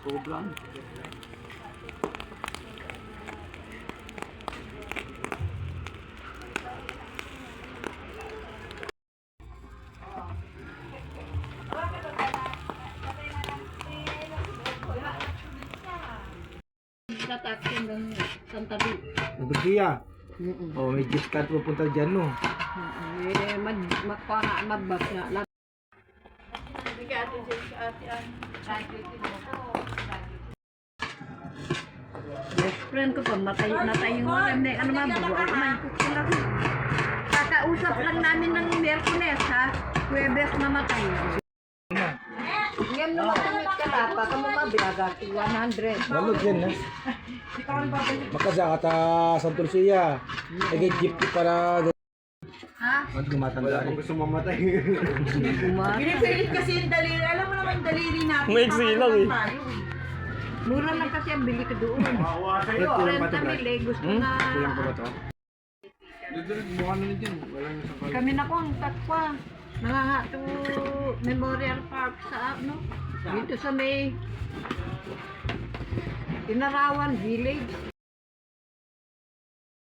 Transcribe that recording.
Sobrang. Tataksin ng Santa Fe. Nagbiya. Oh, may discount pupunta dyan, no? Eh, magbas na. Best friend ko pa, natay yung ano mabubuo ako may kukulang. Kakausap lang namin ng Miyerkules ha, Huwebes mamatay. Ngayon naman kami kalapa, kamo mabilaga, 100. Balot yan, ha? Makasakata sa Tulsiya. Nagay jeep para... Ha? Wag gumatanda rin. Gusto mamatay. Pinipilit kasi yung daliri. Alam mo naman yung daliri natin. May lang eh. Mura lang kasi ang bili ko doon. Kulang pa ito, 30 mil eh, gusto na. Kulang pa ba ito? Mukha na rin dyan. Walang isang pala. Kami na ko ang takwa. Nangangato Memorial Park sa ano, dito sa may Inarawan Village.